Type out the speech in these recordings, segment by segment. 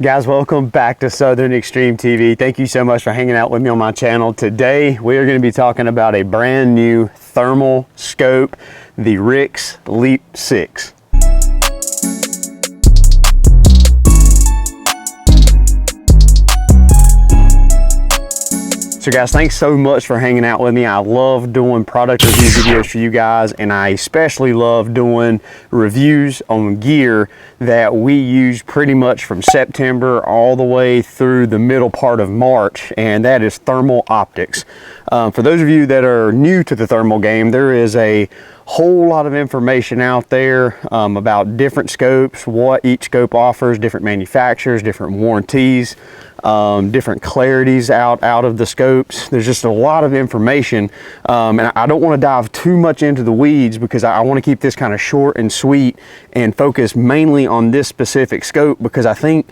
Guys, welcome back to Southern Extreme TV. Thank you so much for hanging out with me on my channel. Today, we are going to be talking about a brand new thermal scope, the RIX Leap 6. So guys, thanks so much for hanging out with me. I love doing product review videos for you guys, and I especially love doing reviews on gear that we use pretty much from September all the way through the middle part of March, and that is thermal optics. For those of you that are new to the thermal game, there is a whole lot of information out there about different scopes, what each scope offers, different manufacturers, different warranties, different clarities out of the scopes. There's just a lot of information, and I don't want to dive too much into the weeds because I want to keep this kind of short and sweet and focus mainly on this specific scope, because I think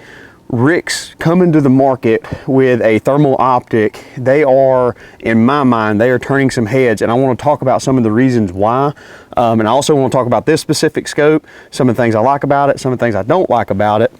RIX coming to the market with a thermal optic, they are, in my mind, they are turning some heads, and I want to talk about some of the reasons why. And I also want to talk about this specific scope, some of the things I like about it, some of the things I don't like about it.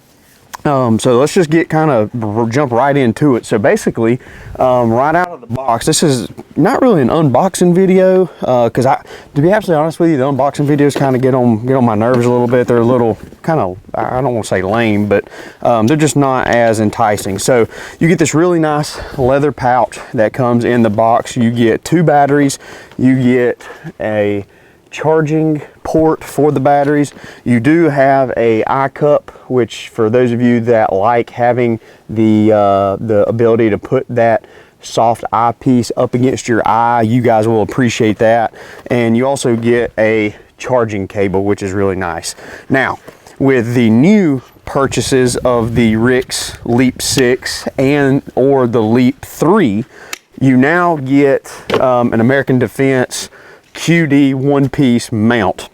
So let's just jump right into it. So basically, right out of the box, this is not really an unboxing video, because to be absolutely honest with you, the unboxing videos kind of get on my nerves a little bit. They're a little kind of, I don't want to say lame, but they're just not as enticing. So you get this really nice leather pouch that comes in the box. You get 2 batteries. You get a charging port for the batteries. You do have a eye cup, which for those of you that like having the ability to put that soft eyepiece up against your eye, you guys will appreciate that. And you also get a charging cable, which is really nice. Now, with the new purchases of the RIX Leap 6 and or the Leap 3, you now get an American Defense QD one-piece mount,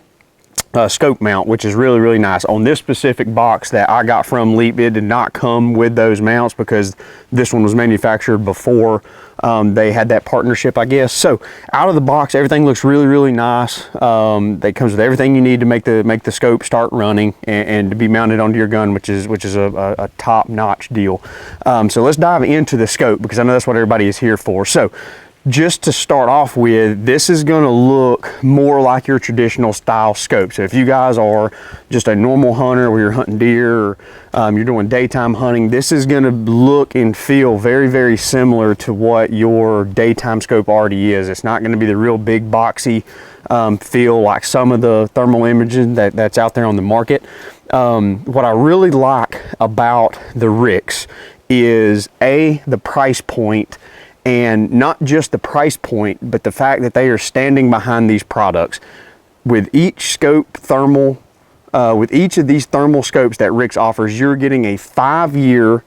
scope mount, which is really, really nice. On this specific box that I got from Leap, it did not come with those mounts because this one was manufactured before they had that partnership, I guess. So out of the box, everything looks really, really nice. It comes with everything you need to make the scope start running and to be mounted onto your gun, which is a top-notch deal. So let's dive into the scope, because I know that's what everybody is here for. So just to start off with, this is going to look more like your traditional style scope. So if you guys are just a normal hunter where you're hunting deer, or you're doing daytime hunting, this is going to look and feel very, very similar to what your daytime scope already is. It's not going to be the real big boxy feel like some of the thermal imaging that's out there on the market. What I really like about the RIX is the price point. And not just the price point, but the fact that they are standing behind these products. With each scope thermal, with each of these thermal scopes that RIX offers, you're getting a 5-year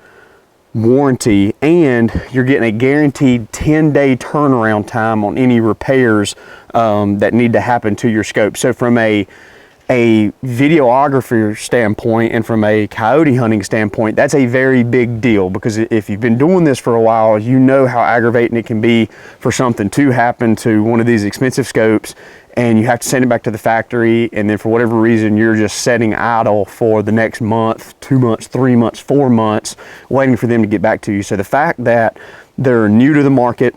warranty, and you're getting a guaranteed 10-day turnaround time on any repairs that need to happen to your scope. So from a videographer standpoint and from a coyote hunting standpoint, that's a very big deal, because if you've been doing this for a while, you know how aggravating it can be for something to happen to one of these expensive scopes, and you have to send it back to the factory, and then for whatever reason you're just sitting idle for the next month, 2 months, 3 months, 4 months, waiting for them to get back to you. So the fact that they're new to the market,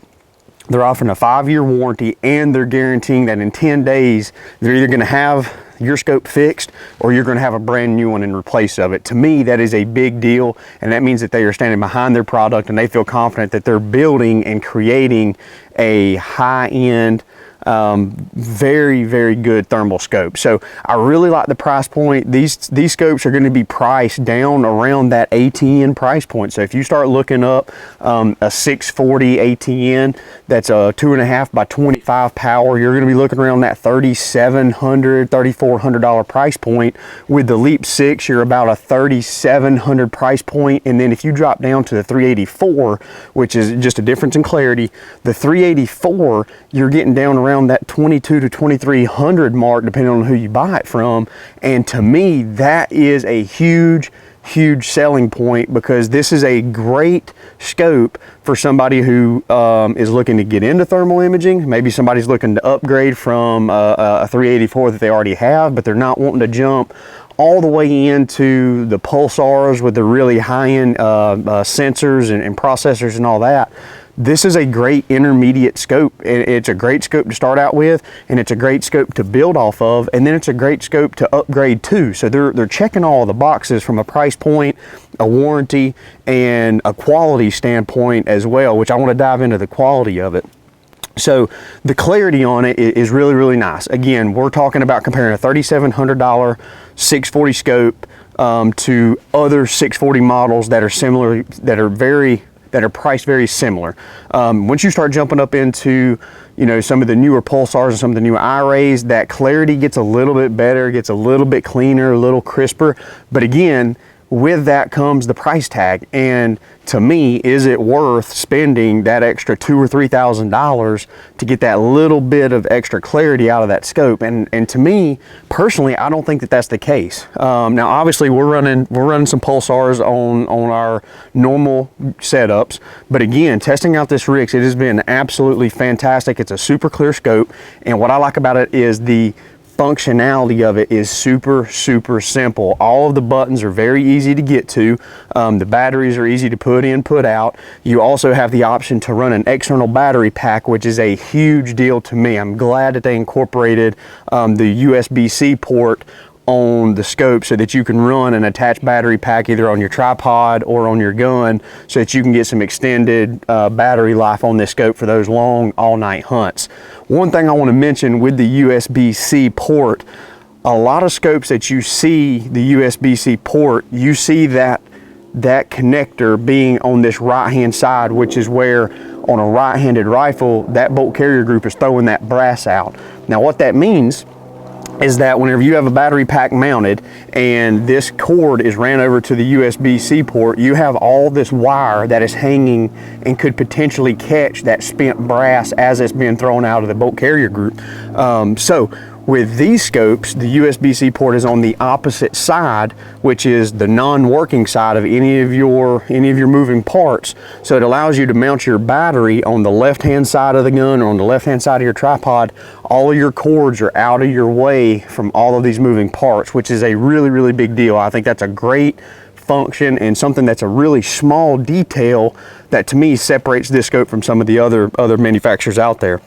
they're offering a 5-year warranty, and they're guaranteeing that in 10 days they're either going to have your scope fixed or you're going to have a brand new one in replace of it. To me, that is a big deal, and that means that they are standing behind their product and they feel confident that they're building and creating a high-end, very, very good thermal scope. So I really like the price point. These scopes are going to be priced down around that ATN price point. So if you start looking up a 640 ATN, that's a 2.5 by 25 power, you're going to be looking around that $3,700, $3,400 price point. With the Leap 6, you're about a $3,700 price point. And then if you drop down to the 384, which is just a difference in clarity, the 384, you're getting down around that $2,200 to $2,300 mark, depending on who you buy it from. And to me, that is a huge selling point, because this is a great scope for somebody who is looking to get into thermal imaging. Maybe somebody's looking to upgrade from a 384 that they already have, but they're not wanting to jump all the way into the pulsars with the really high-end sensors and processors and all that. This is a great intermediate scope. It's a great scope to start out with, and it's a great scope to build off of, and then it's a great scope to upgrade to. So they're checking all the boxes from a price point, a warranty, and a quality standpoint as well, which I want to dive into the quality of it. So the clarity on it is really, really nice. Again, we're talking about comparing a $3,700 640 scope to other 640 models that are similar, that are priced very similar. Once you start jumping up into, you know, some of the newer pulsars and some of the newer I-rays, that clarity gets a little bit better, gets a little bit cleaner, a little crisper. But again, with that comes the price tag. And to me, is it worth spending that extra $2,000 or $3,000 to get that little bit of extra clarity out of that scope? And to me, personally, I don't think that that's the case. Now, obviously, we're running some pulsars on our normal setups, but again, testing out this RIX, it has been absolutely fantastic. It's a super clear scope, and what I like about it is the functionality of it is super, super simple. All of the buttons are very easy to get to. The batteries are easy to put in, put out. You also have the option to run an external battery pack, which is a huge deal to me. I'm glad that they incorporated the USB-C port on the scope so that you can run an attached battery pack either on your tripod or on your gun, so that you can get some extended battery life on this scope for those long all-night hunts. One thing I want to mention with the USB-C port, a lot of scopes that you see the USB-C port, you see that connector being on this right-hand side, which is where on a right-handed rifle that bolt carrier group is throwing that brass out. Now what that means is that whenever you have a battery pack mounted and this cord is ran over to the USB-C port, you have all this wire that is hanging and could potentially catch that spent brass as it's being thrown out of the bolt carrier group. So with these scopes, the USB-C port is on the opposite side, which is the non-working side of any of your moving parts. So it allows you to mount your battery on the left-hand side of the gun or on the left-hand side of your tripod. All of your cords are out of your way from all of these moving parts, which is a really, really big deal. I think that's a great function and something that's a really small detail that to me separates this scope from some of the other manufacturers out there.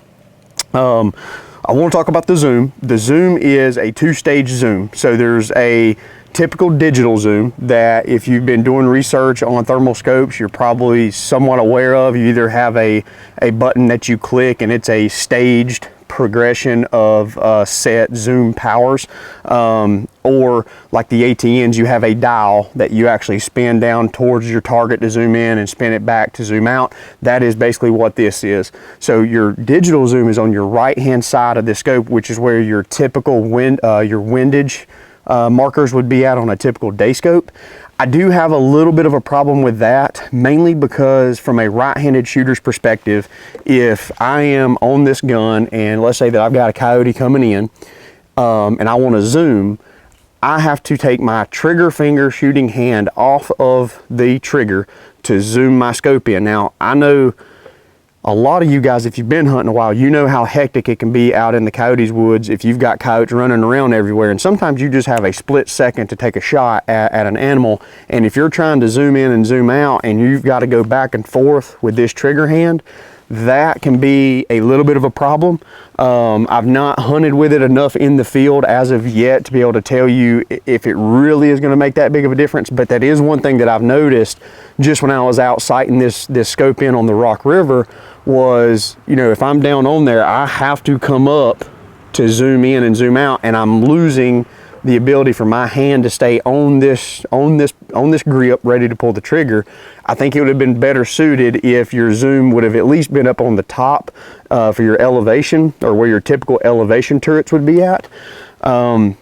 I want to talk about the zoom. The zoom is a two-stage zoom. So there's a typical digital zoom that if you've been doing research on thermal scopes, you're probably somewhat aware of. You either have a button that you click and it's a staged progression of set zoom powers, or like the ATNs, you have a dial that you actually spin down towards your target to zoom in and spin it back to zoom out. That is basically what this is. So your digital zoom is on your right hand side of the scope, which is where your typical your windage markers would be at on a typical day scope. I do have a little bit of a problem with that, mainly because from a right-handed shooter's perspective, if I am on this gun and let's say that I've got a coyote coming in and I want to zoom, I have to take my trigger finger shooting hand off of the trigger to zoom my scope in. Now, I know a lot of you guys, if you've been hunting a while, you know how hectic it can be out in the coyotes woods if you've got coyotes running around everywhere, and sometimes you just have a split second to take a shot at an animal, and if you're trying to zoom in and zoom out and you've got to go back and forth with this trigger hand, that can be a little bit of a problem. I've not hunted with it enough in the field as of yet to be able to tell you if it really is going to make that big of a difference, but that is one thing that I've noticed just when I was out sighting this scope in on the Rock River was, you know, if I'm down on there, I have to come up to zoom in and zoom out, and I'm losing the ability for my hand to stay on this grip ready to pull the trigger. I think it would have been better suited if your zoom would have at least been up on the top for your elevation, or where your typical elevation turrets would be at. I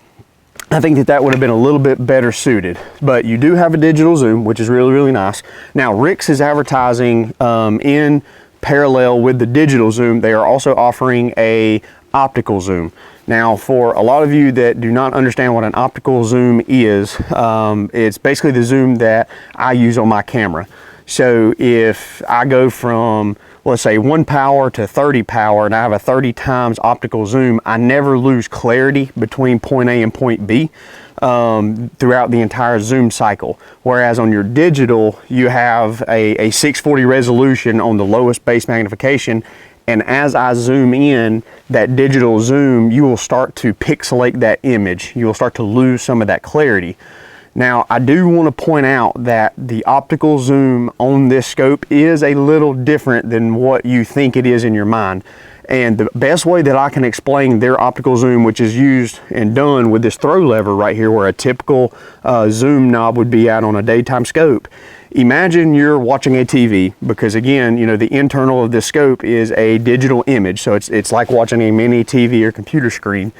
think that would have been a little bit better suited, but you do have a digital zoom, which is really, really nice. Now, RIX is advertising in parallel with the digital zoom. They are also offering a optical zoom. Now, for a lot of you that do not understand what an optical zoom is, it's basically the zoom that I use on my camera. So if I go from, let's say, 1 power to 30 power and I have a 30 times optical zoom, I never lose clarity between point A and point B. throughout the entire zoom cycle. Whereas on your digital, you have a 640 resolution on the lowest base magnification. And as I zoom in, that digital zoom, you will start to pixelate that image. You will start to lose some of that clarity. Now, I do want to point out that the optical zoom on this scope is a little different than what you think it is in your mind. And the best way that I can explain their optical zoom, which is used and done with this throw lever right here, where a typical zoom knob would be at on a daytime scope. Imagine you're watching a TV, because again, you know, the internal of this scope is a digital image. So it's like watching a mini TV or computer screen.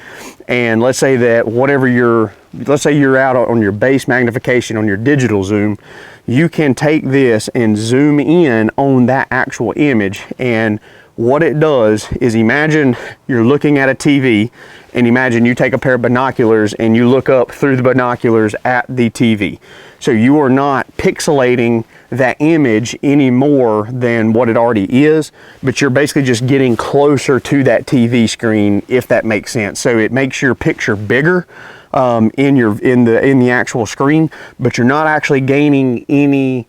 And let's say that let's say you're out on your base magnification on your digital zoom, you can take this and zoom in on that actual image. And what it does is, imagine you're looking at a TV, and imagine you take a pair of binoculars and you look up through the binoculars at the TV. So you are not pixelating that image any more than what it already is, but you're basically just getting closer to that TV screen, if that makes sense. So it makes your picture bigger in the actual screen, but you're not actually gaining any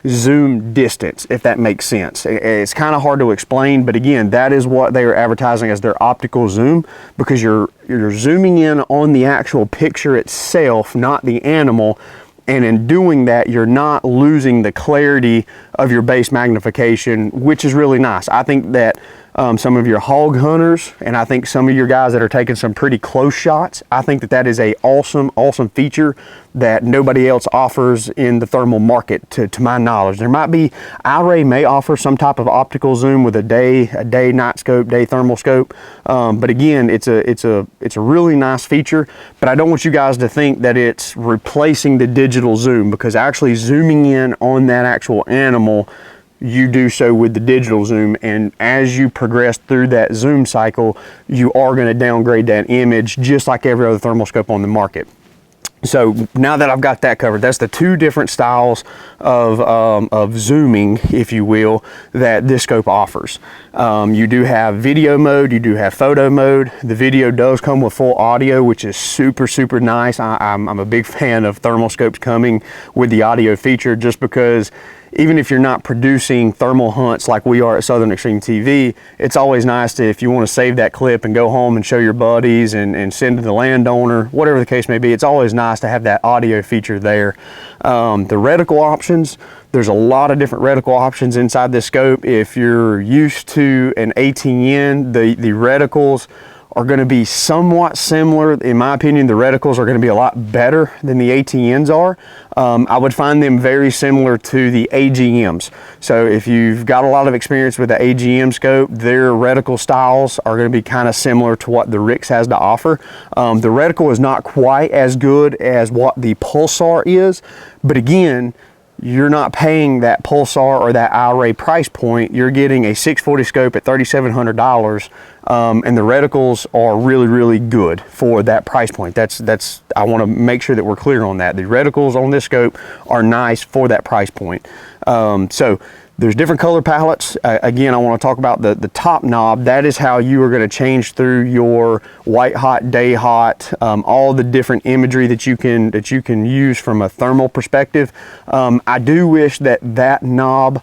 zoom distance, if that makes sense. It's kind of hard to explain, but again, that is what they are advertising as their optical zoom, because you're zooming in on the actual picture itself, not the animal. And in doing that, you're not losing the clarity of your base magnification, which is really nice. I think that some of your hog hunters, and I think some of your guys that are taking some pretty close shots, I think that that is a awesome feature that nobody else offers in the thermal market, to my knowledge. There might be, iRay may offer some type of optical zoom with a day night scope, day thermal scope, but again, it's a really nice feature. But I don't want you guys to think that it's replacing the digital zoom, because actually zooming in on that actual animal, you do so with the digital zoom, and as you progress through that zoom cycle, you are going to downgrade that image just like every other thermal scope on the market. So now that I've got that covered, that's the two different styles of zooming, if you will, that this scope offers. You do have video mode, you do have photo mode. The video does come with full audio, which is super nice. I'm a big fan of thermal scopes coming with the audio feature, just because even if you're not producing thermal hunts like we are at Southern Extreme TV, it's always nice to, if you want to save that clip and go home and show your buddies and send to the landowner, whatever the case may be, it's always nice to have that audio feature there. The reticle options, there's a lot of different reticle options inside this scope. If you're used to an ATN, the reticles are going to be somewhat similar. In my opinion, the reticles are going to be a lot better than the ATNs are. I would find them very similar to the AGMs. So if you've got a lot of experience with the AGM scope, their reticle styles are going to be kind of similar to what the RIX has to offer. The reticle is not quite as good as what the Pulsar is, but again, you're not paying that Pulsar or that iRay price point. You're getting a 640 scope at $3,700, and the reticles are really good for that price point. I want to make sure that we're clear on that. The reticles on this scope are nice for that price point. So there's different color palettes. Again, I want to talk about the top knob. That is how you are going to change through your white hot, day hot, all the different imagery that you can use from a thermal perspective. I do wish that knob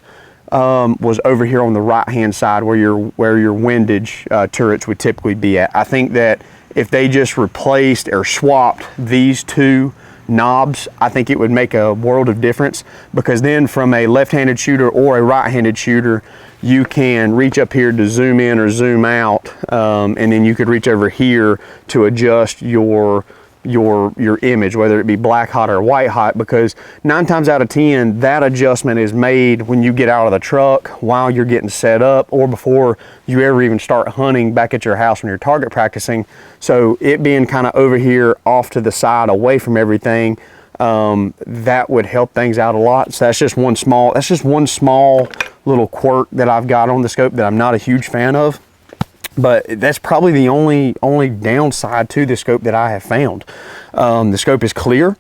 was over here on the right hand side where your windage turrets would typically be at. I think that if they just replaced or swapped these two knobs, I think it would make a world of difference, because then from a left-handed shooter or a right-handed shooter, you can reach up here to zoom in or zoom out, and then you could reach over here to adjust your image, whether it be black hot or white hot, because 9 times out of 10 that adjustment is made when you get out of the truck, while you're getting set up, or before you ever even start hunting back at your house when you're target practicing. So it being kind of over here off to the side away from everything, that would help things out a lot. So that's just one small little quirk that I've got on the scope that I'm not a huge fan of. But that's probably the only downside to the scope that I have found. The scope is clear.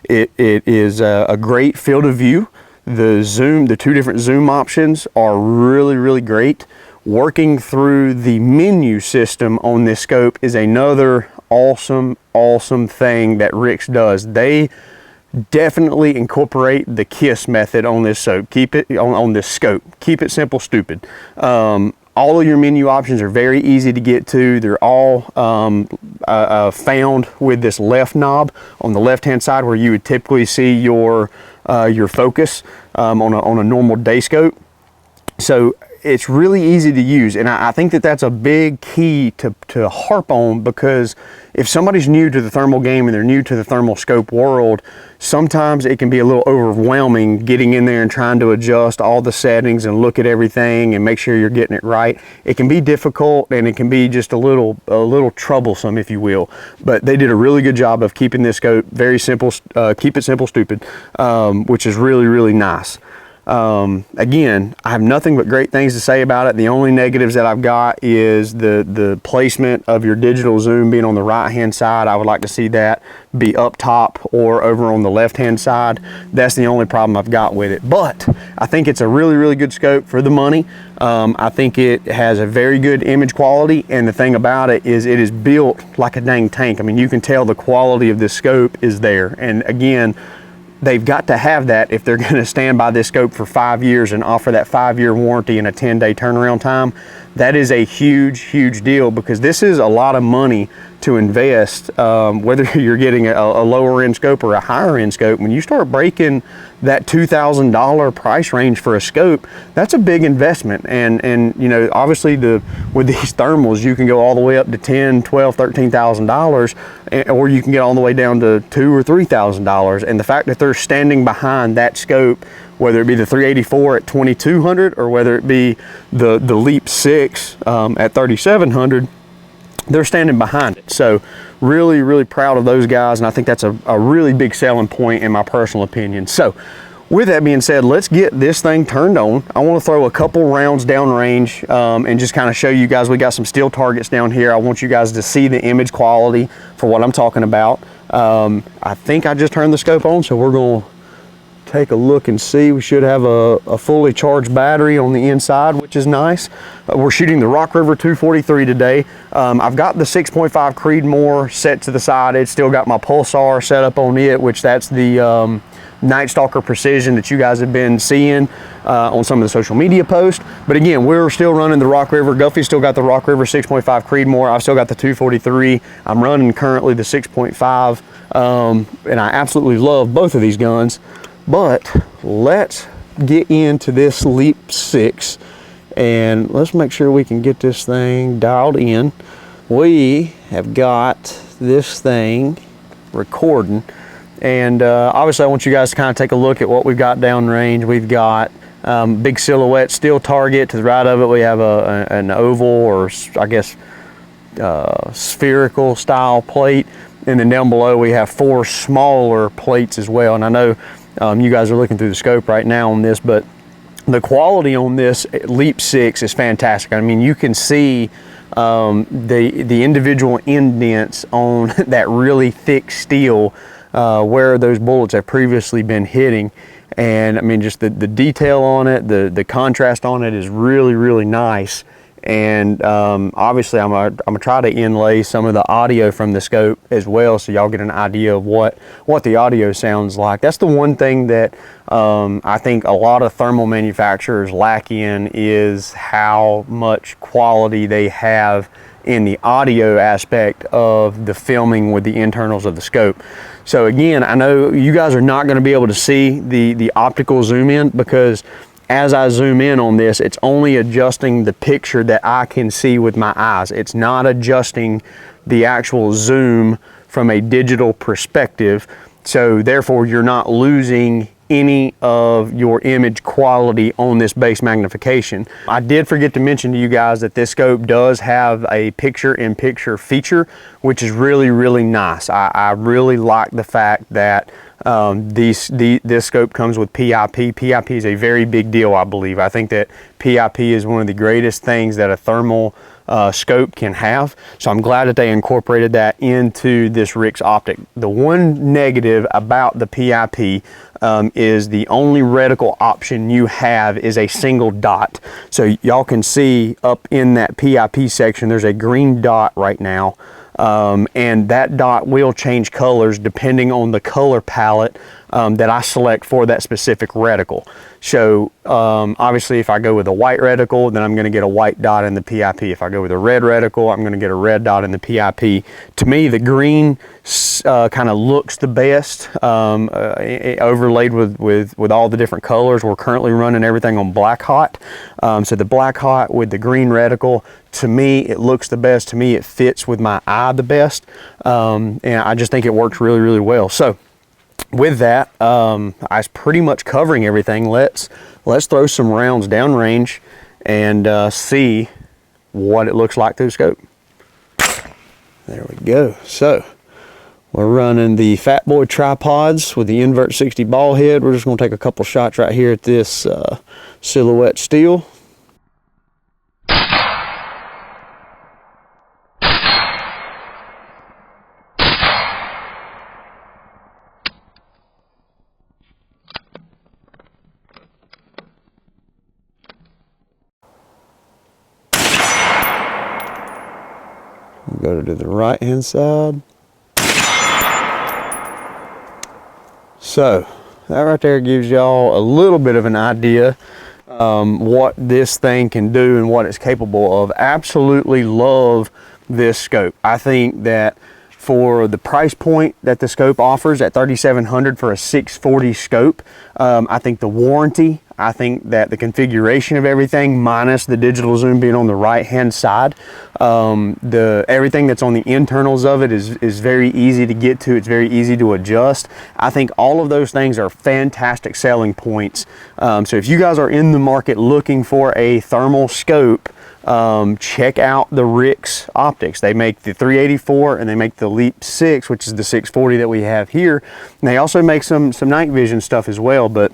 It is a great field of view. The two different zoom options are really great. Working through the menu system on this scope is another awesome thing that RIX does. They definitely incorporate the KISS method on this soap. Keep it on this scope. Keep it simple, stupid. All of your menu options are very easy to get to. They're all found with this left knob on the left hand side, where you would typically see your focus on a normal day scope. So it's really easy to use, and I think that that's a big key to harp on, because if somebody's new to the thermal game and they're new to the thermal scope world, sometimes it can be a little overwhelming getting in there and trying to adjust all the settings and look at everything and make sure you're getting it right. It can be difficult, and it can be just a little troublesome, if you will. But they did a really good job of keeping this scope very simple, keep it simple, stupid, which is really nice. Again, I have nothing but great things to say about it. The only negatives that I've got is the placement of your digital zoom being on the right hand side. I would like to see that be up top or over on the left hand side. That's the only problem I've got with it, but I think it's a really good scope for the money. I think it has a very good image quality, and the thing about it is built like a dang tank. I mean, you can tell the quality of this scope is there, and again, they've got to have that if they're going to stand by this scope for 5 years and offer that 5-year warranty and a 10-day turnaround time. That is a huge deal, because this is a lot of money to invest, whether you're getting a lower end scope or a higher end scope. When you start breaking that $2,000 price range for a scope, that's a big investment. And you know, obviously with these thermals, you can go all the way up to $10,000, $12,000, $13,000, or you can get all the way down to $2,000 or $3,000. And the fact that they're standing behind that scope, whether it be the 384 at 2,200 or whether it be the Leap 6 at 3,700, they're standing behind it. So really proud of those guys, and I think that's a really big selling point in my personal opinion. So with that being said, let's get this thing turned on. I want to throw a couple rounds downrange and just kind of show you guys. We got some steel targets down here. I want you guys to see the image quality for what I'm talking about. I think I just turned the scope on, so we're going to take a look and see. We should have a fully charged battery on the inside, which is nice. We're shooting the Rock River 243 today. I've got the 6.5 Creedmoor set to the side. It's still got my pulsar set up on it, which that's the Night Stalker Precision that you guys have been seeing on some of the social media posts. But again, we're still running the Rock River. Guffey's still got the Rock River 6.5 Creedmoor. I've still got the 243. I'm running currently the 6.5, and I absolutely love both of these guns. But let's get into this Leap 6 and let's make sure we can get this thing dialed in. We have got this thing recording, and obviously I want you guys to kind of take a look at what we've got downrange. We've got big silhouette steel target. To the right of it we have an oval, or I guess spherical style plate, and then down below we have 4 smaller plates as well. And I know you guys are looking through the scope right now on this, but the quality on this Leap 6 is fantastic. I mean, you can see the individual indents on that really thick steel where those bullets have previously been hitting. And I mean, just the detail on it, the contrast on it is really nice. And obviously I'm gonna try to inlay some of the audio from the scope as well, so y'all get an idea of what the audio sounds like. That's the one thing that I think a lot of thermal manufacturers lack in, is how much quality they have in the audio aspect of the filming with the internals of the scope. So again, I know you guys are not going to be able to see the optical zoom in, because as I zoom in on this, it's only adjusting the picture that I can see with my eyes. It's not adjusting the actual zoom from a digital perspective. So therefore, you're not losing any of your image quality on this base magnification. I did forget to mention to you guys that this scope does have a picture-in-picture feature, which is really nice. I really like the fact that this scope comes with PIP. PIP is a very big deal, I believe. I think that PIP is one of the greatest things that a thermal scope can have. So I'm glad that they incorporated that into this RIX optic. The one negative about the PIP is the only reticle option you have is a single dot. So y'all can see up in that PIP section, there's a green dot right now. and that dot will change colors depending on the color palette that I select for that specific reticle. So obviously if I go with a white reticle, then I'm going to get a white dot in the PIP. If I go with a red reticle, I'm going to get a red dot in the PIP. To me, the green kind of looks the best, overlaid with all the different colors. We're currently running everything on black hot. So the black hot with the green reticle, to me, it looks the best. To me, it fits with my eye the best. And I just think it works really, really well. So with that, I was pretty much covering everything. Let's throw some rounds downrange and see what it looks like through the scope. There we go. So we're running the Fat Boy tripods with the invert 60 ball head. We're just going to take a couple shots right here at this silhouette steel. Go to the right hand side. So that right there gives y'all a little bit of an idea what this thing can do and what it's capable of. Absolutely love this scope. I think that for the price point that the scope offers at $3,700 for a 640 scope, I think the warranty, I think that the configuration of everything, minus the digital zoom being on the right hand side, everything that's on the internals of it is very easy to get to. It's very easy to adjust. I think all of those things are fantastic selling points. So if you guys are in the market looking for a thermal scope, check out the RIX optics. They make the 384 and they make the Leap 6, which is the 640 that we have here. And they also make some night vision stuff as well, but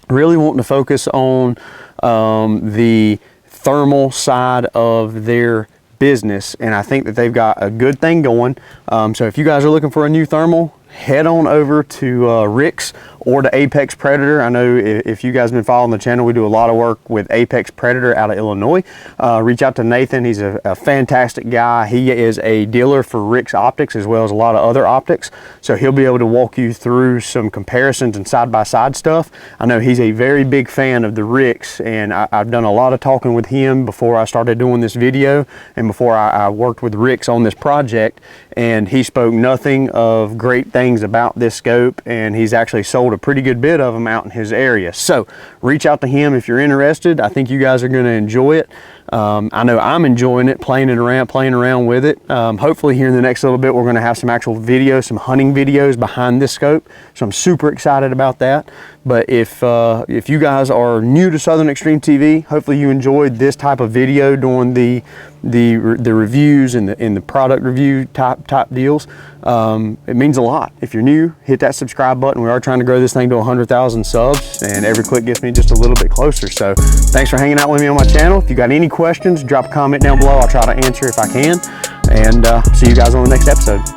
really wanting to focus on the thermal side of their business, and I think that they've got a good thing going. So if you guys are looking for a new thermal, head on over to RIX or to Apex Predator. I know if you guys have been following the channel, we do a lot of work with Apex Predator out of Illinois. Reach out to Nathan. He's a fantastic guy. He is a dealer for RIX optics as well as a lot of other optics. So he'll be able to walk you through some comparisons and side-by-side stuff. I know he's a very big fan of the RIX, and I've done a lot of talking with him before I started doing this video and before I worked with RIX on this project, and he spoke nothing of great things about this scope, and he's actually sold a pretty good bit of them out in his area. So reach out to him if you're interested. I think you guys are going to enjoy it. I know I'm enjoying it, playing around with it. Hopefully here in the next little bit we're going to have some actual videos, some hunting videos behind this scope, so I'm super excited about that. But if you guys are new to Southern Extreme TV, hopefully you enjoyed this type of video doing the reviews and the product review type deals. It means a lot. If you're new, hit that subscribe button. We are trying to grow this thing to 100,000 subs, and every click gets me just a little bit closer. So thanks for hanging out with me on my channel. If you got any questions, drop a comment down below. I'll try to answer if I can, and see you guys on the next episode.